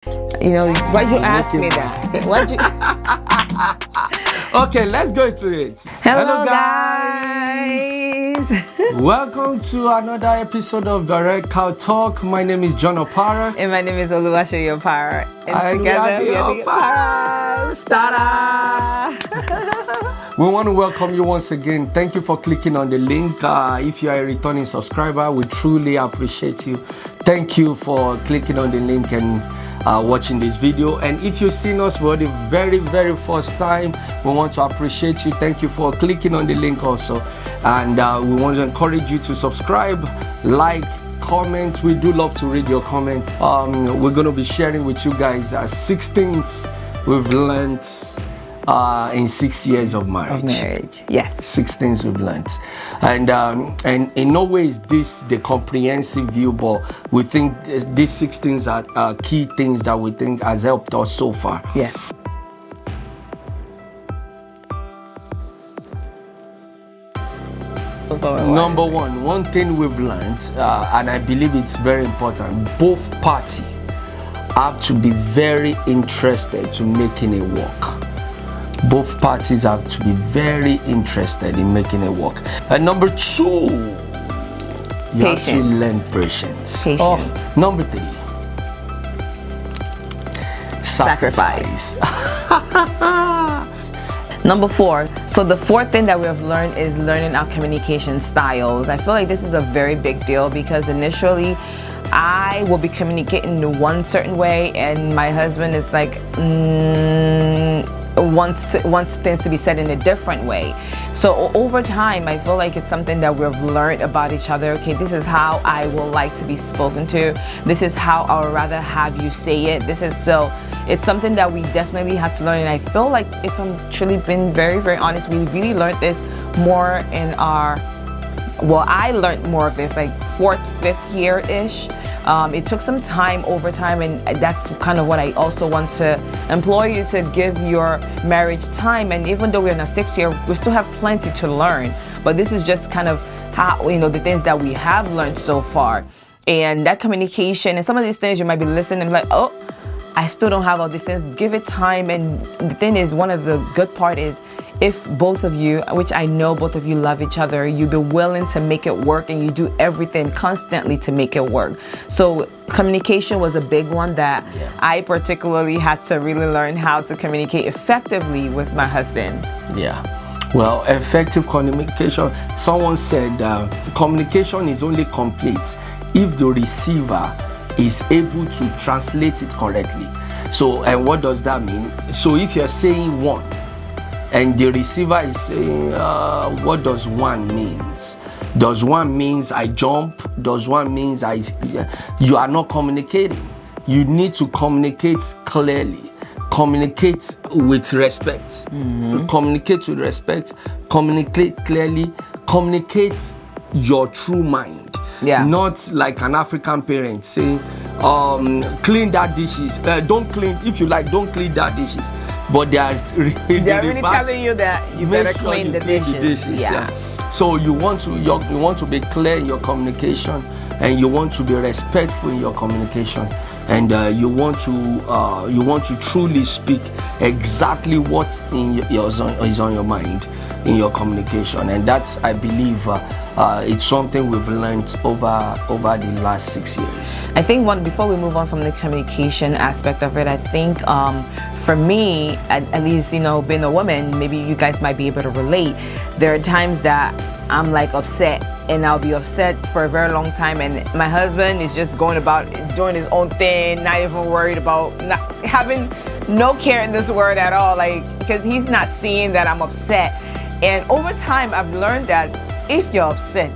You know, why'd you ask me that? Why'd you? Okay, let's go into it. Hello guys. Welcome to another episode of Direct Cow Talk. My name is John Opara. And my name is Opara. And together we are the Oparas. Ta-da! We want to welcome you once again. Thank you for clicking on the link. If you are a returning subscriber, we truly appreciate you. Thank you for clicking on the link and watching this video. And if you've seen us for the very first time, we want to appreciate you. Thank you for clicking on the link also. And we want to encourage you to subscribe, like, comment. We do love to read your comment. We're going to be sharing with you guys 6 things we've learned in 6 years of marriage. Yes. 6 things we've learned. And in no way is this the comprehensive view, but we think these 6 things are key things that we think has helped us so far. Yes. Number one thing we've learned, and I believe it's very important, both parties have to be very interested to making it work. Both parties have to be very interested in making it work. And number 2, you have to learn patience. Number 3, sacrifice. Number 4. So the 4th thing that we have learned is learning our communication styles. I feel like this is a very big deal because initially I will be communicating in one certain way and my husband is like, wants things to be said in a different way. So over time, I feel like it's something that we've learned about each other. Okay, this is how I will like to be spoken to. This is how I would rather have you say it. It's something that we definitely had to learn. And I feel like, if I'm truly being very honest, we really learned this more in I learned more of this like 4th, 5th year-ish. It took some time over time, and that's kind of what I also want to implore you to give your marriage time. And even though we're in a 6th year, we still have plenty to learn. But this is just kind of how, the things that we have learned so far. And that communication and some of these things you might be listening and like, oh, I still don't have all these things. Give it time. And the thing is, one of the good part is if both of you, which I know both of you love each other, you be willing to make it work and you do everything constantly to make it work. So communication was a big one that I particularly had to really learn how to communicate effectively with my husband. Yeah. Well, effective communication, someone said communication is only complete if the receiver is able to translate it correctly. So, and what does that mean? So if you're saying 1 and the receiver is saying, what does 1 means? Does 1 means I jump? Does 1 means you are not communicating? You need to communicate clearly. Communicate with respect. Communicate with respect. Communicate clearly. Communicate your true mind. Yeah. Not like an African parent saying, clean that dishes. Don't clean, if you like, don't clean that dishes. But they are really telling you that you better clean the dishes. Yeah. So you want to be clear in your communication, and you want to be respectful in your communication, and you want to truly speak exactly what is on your mind in your communication. And that's, I believe, it's something we've learned over the last 6 years. I think before we move on from the communication aspect of it, I think for me, at least, being a woman, maybe you guys might be able to relate. There are times that I'm like upset, and I'll be upset for a very long time, and my husband is just going about doing his own thing, not even worried about, not having no care in this word at all, like, because he's not seeing that I'm upset. And over time, I've learned that if you're upset,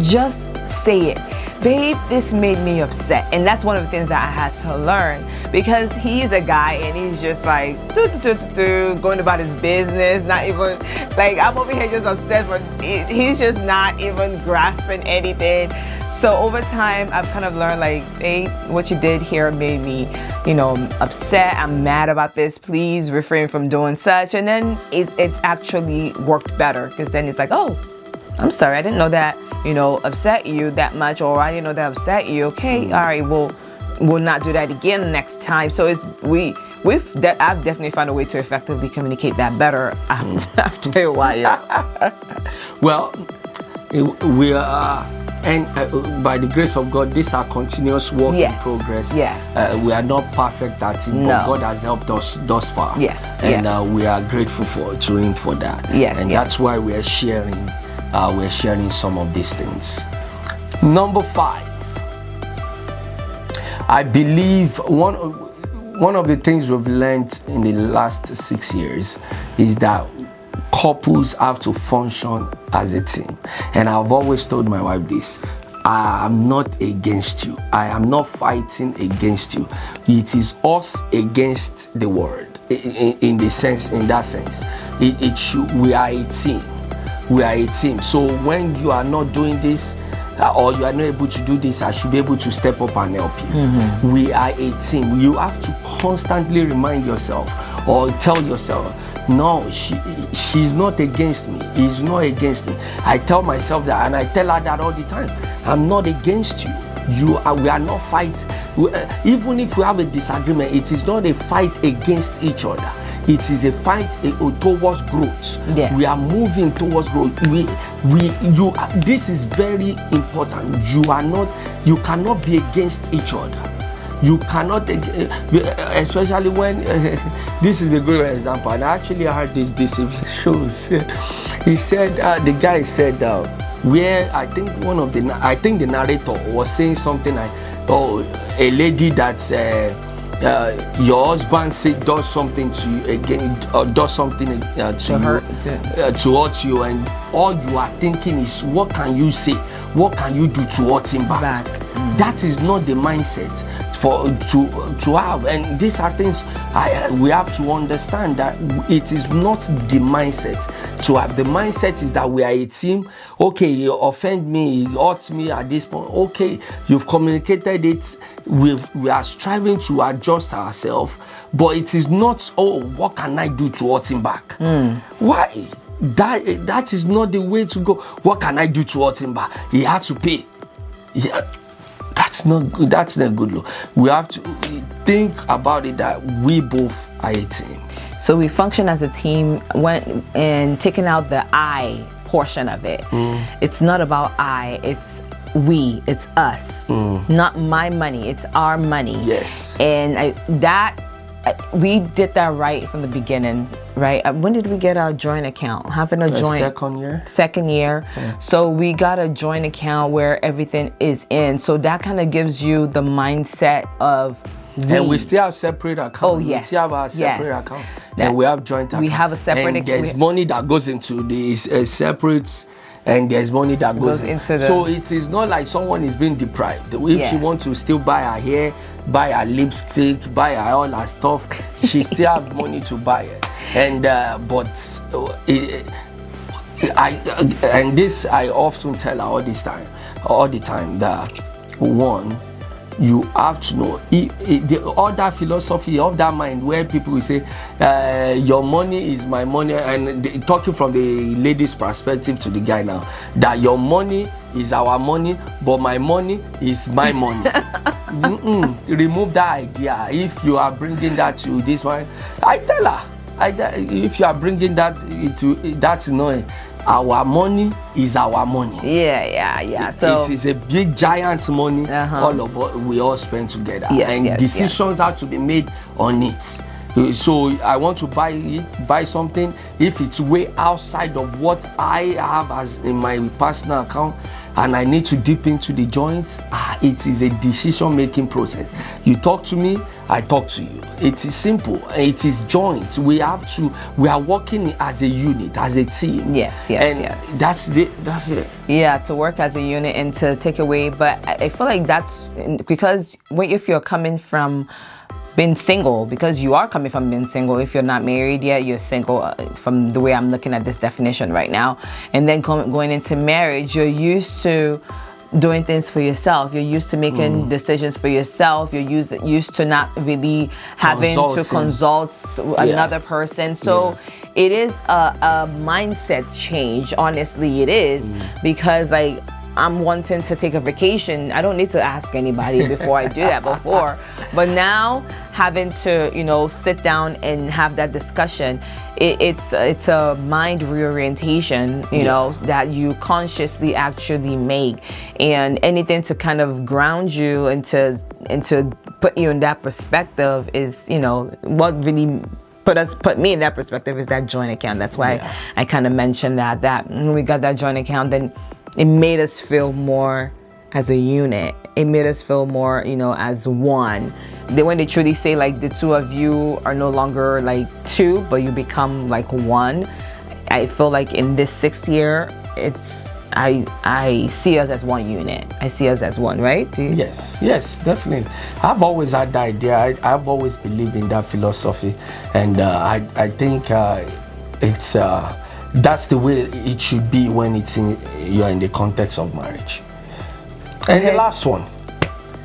just say it. Babe, this made me upset. And that's one of the things that I had to learn, because he's a guy and he's just like going about his business, not even like, I'm over here just upset, but he's just not even grasping anything. So over time, I've kind of learned like, hey, what you did here made me, upset. I'm mad about this. Please refrain from doing such. And then it's actually worked better, because then it's like, oh, I'm sorry, I didn't know that, upset you that much, or I didn't know that upset you. Okay, all right, well, will not do that again next time. So I've definitely found a way to effectively communicate that better after a while. Well, we are, and by the grace of God, these are continuous work in progress. Yes. We are not perfect at it, but God has helped us thus far. Yes. And we are grateful to Him for that. Yes. And that's why we are sharing. We're sharing some of these things. Number 5. I believe one of the things we've learned in the last 6 years is that couples have to function as a team. And I've always told my wife this: I am not against you. I am not fighting against you. It is us against the world. In that sense, we are a team. We are a team. So when you are not doing this, or you are not able to do this, I should be able to step up and help you. We are a team. You have to constantly remind yourself or tell yourself, no, she's not against me. He's not against me. I tell myself that, and I tell her that all the time. I'm not against you. We are not fighting. Even if we have a disagreement, it is not a fight against each other. It is a fight towards growth. Yes. We are moving towards growth. This is very important. You cannot be against each other. You cannot, especially when this is a good example. And I actually heard this shows. He said, the guy said, where I think the narrator was saying something like, a lady that your husband does something to you again, or does something to hurt you, and all you are thinking is, what can you say? What can you do to hurt him back? That is not the mindset to have, and these are things we have to understand, that it is not the mindset to have. The mindset is that we are a team. Okay, you offend me, you hurt me at this point. Okay, you've communicated it. We are striving to adjust ourselves, but it is not, what can I do to hurt him back? Why? That is not the way to go. What can I do to hurt him back? He had to pay. That's not good. That's not good. We have to think about it, that we both are a team. So we function as a team and taking out the I portion of it. It's not about I, it's we, it's us. Not my money, it's our money. Yes. And we did that right from the beginning, right? When did we get our joint account? Having a joint second year. Yeah. So we got a joint account where everything is in. So that kind of gives you the mindset of and we still have separate accounts. Oh yes. We still have our separate account. And we have joint account. We have a separate account. And there's money that goes into these separates, and there's money that goes into so it is not like someone is being deprived. If she wants to still buy her hair, buy her lipstick, buy her all her stuff, she still have money to buy it. And this I often tell her all the time that, one, you have to know the other philosophy of that mind where people will say your money is my money, and talking from the lady's perspective to the guy now, that your money is our money but my money is my money. Remove that idea. If you are bringing that to this one, I tell her, if you are bringing that to, that's annoying. Our money is our money. Yeah. So it is a big giant money. All of us, we all spend together, and decisions have to be made on it. So I want to buy something. If it's way outside of what I have as in my personal account, and I need to dip into the joint, it is a decision-making process. You talk to me, I talk to you. It is simple. It is joint. We are working as a unit, as a team. Yes. That's it. Yeah, to work as a unit and to take away. But I feel like that's because if you're coming from being single, because you are coming from being single, if you're not married yet, you're single from the way I'm looking at this definition right now. And then going into marriage, you're used to doing things for yourself. You're used to making decisions for yourself. You're used to not really having to consult another person. So it is a mindset change. Honestly, it is, because I'm wanting to take a vacation, I don't need to ask anybody before I do that before. But now having to, you know, sit down and have that discussion, it's a mind reorientation, you know, that you consciously actually make, and anything to kind of ground you and to put you in that perspective is, you know, what really put me in that perspective is that joint account. That's why I kind of mentioned that when we got that joint account, then it made us feel more as a unit. It made us feel more, you know, as one. Then when they truly say like the two of you are no longer like two, but you become like one, I feel like in this 6th year, I see us as one unit. I see us as one, right? Yes, definitely. I've always had that idea. I've always believed in that philosophy, and I think it's that's the way it should be when you're in the context of marriage. And the last one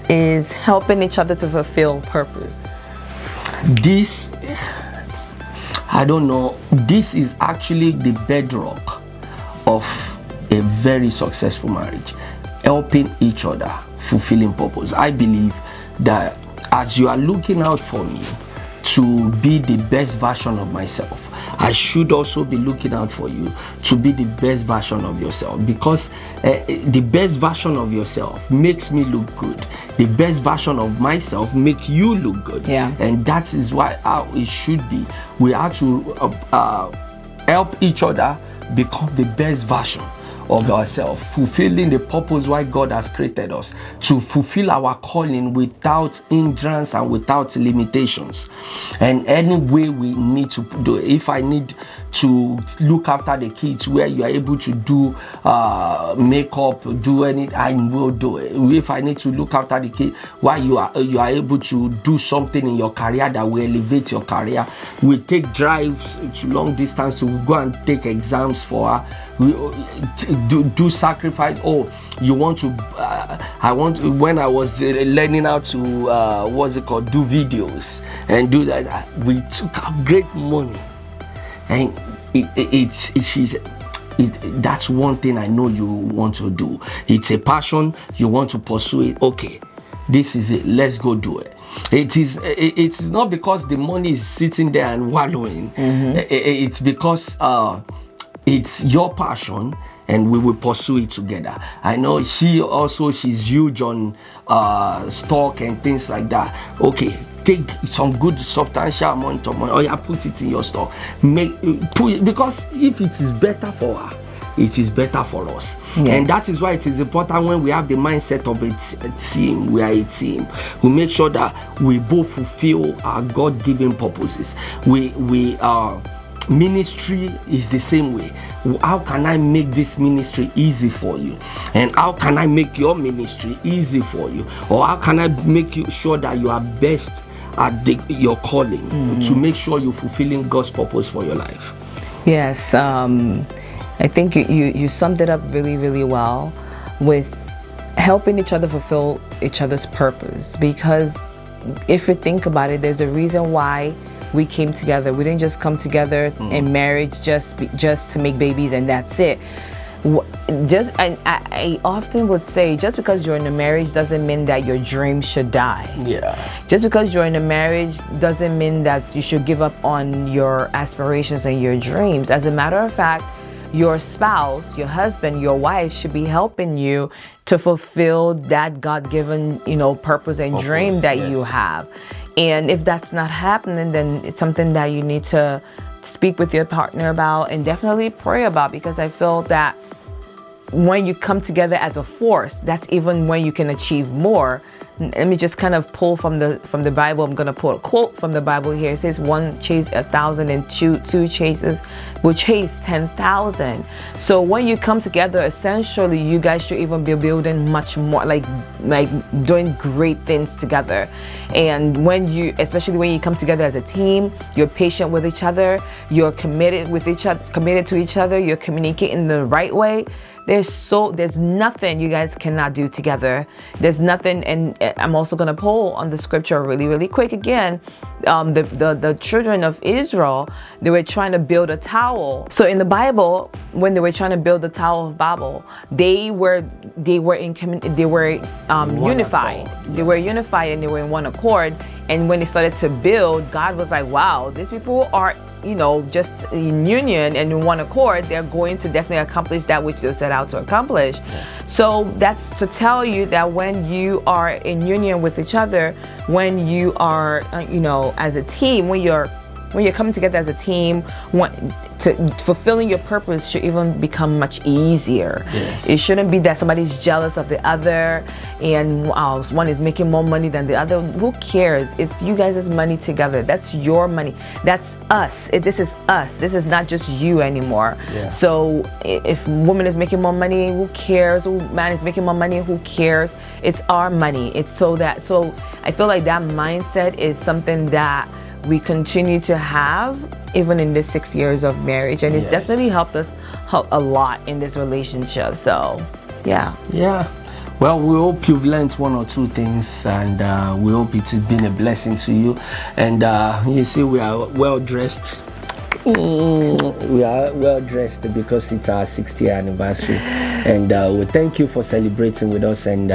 is helping each other to fulfill purpose. This, I don't know, this is actually the bedrock of a very successful marriage. Helping each other, fulfilling purpose. I believe that as you are looking out for me to be the best version of myself, I should also be looking out for you to be the best version of yourself, because the best version of yourself makes me look good. The best version of myself make you look good. And that is why how it should be. We have to help each other become the best version of ourselves, fulfilling the purpose why God has created us, to fulfill our calling without hindrance and without limitations. And any way we need to do it. If I need to look after the kids where you are able to do makeup, do anything, I will do it. If I need to look after the kids while you are able to do something in your career that will elevate your career, we take drives to long distance to go and take exams for her. We do sacrifice. Oh, you want to when I was learning how to do videos and do that, we took out great money, and that's one thing I know you want to do. It's a passion, you want to pursue it. Okay, this is it, let's go do it. It's not because the money is sitting there and wallowing. It's because it's your passion, and we will pursue it together. I know she's huge on stock and things like that. Okay, take some good substantial amount of money, or you put it in your stock. Because if it is better for her, it is better for us. And that is why it is important when we have the mindset of a team. We are a team. We make sure that we both fulfill our God-given purposes. Ministry is the same way. How can I make this ministry easy for you? And how can I make your ministry easy for you? Or how can I make you sure that you are best at your calling, to make sure you're fulfilling God's purpose for your life? Yes, I think you summed it up really, really well with helping each other fulfill each other's purpose. Because if you think about it, there's a reason why we came together. We didn't just come together in marriage just to make babies and that's it. I often would say, just because you're in a marriage doesn't mean that your dreams should die. Just because you're in a marriage doesn't mean that you should give up on your aspirations and your dreams. As a matter of fact, your spouse, your husband, your wife should be helping you to fulfill that God-given, purpose and dream that you have. And if that's not happening, then it's something that you need to speak with your partner about and definitely pray about, because I feel that when you come together as a force, that's even when you can achieve more. Let me just kind of pull from the Bible. I'm going to pull a quote from the Bible here. It says, one chase 1,000 and two chases will chase 10,000. So when you come together, essentially, you guys should even be building much more, like doing great things together. And especially when you come together as a team, you're patient with each other, you're committed to each other, you're communicating the right way, there's nothing you guys cannot do together. There's nothing. And I'm also going to pull on the scripture really quick again. The children of Israel, they were trying to build a tower. So in the Bible, when they were trying to build the Tower of Babel, they were unified. They were unified and they were in one accord. And when they started to build, God was like, wow, these people are, just in union and in one accord. They're going to definitely accomplish that which they set out to accomplish. Yeah. So that's to tell you that when you are in union with each other, when you are, as a team, when you're coming together as a team, fulfilling your purpose should even become much easier. Yes. It shouldn't be that somebody's jealous of the other and one is making more money than the other. Who cares? It's you guys' money together. That's your money. That's us. This is us. This is not just you anymore. Yeah. So if woman is making more money, who cares? Man is making more money, who cares? It's our money. It's so I feel like that mindset is something that we continue to have even in the 6 years of marriage, and it's definitely helped us a lot in this relationship. So yeah. Well, we hope you've learned one or two things, and we hope it's been a blessing to you. And you see, we are well dressed. We are well dressed because it's our 60th anniversary, and we thank you for celebrating with us and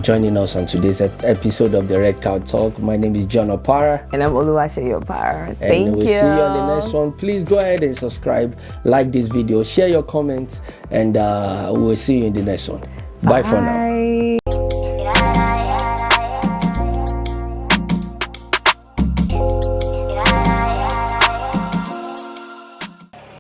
joining us on today's episode of the Red Cow Talk. My name is John Opara, and I'm Oluwaseyi Opara. Thank you. We'll see you on the next one. Please go ahead and subscribe, like this video, share your comments, and we'll see you in the next one. Bye for now.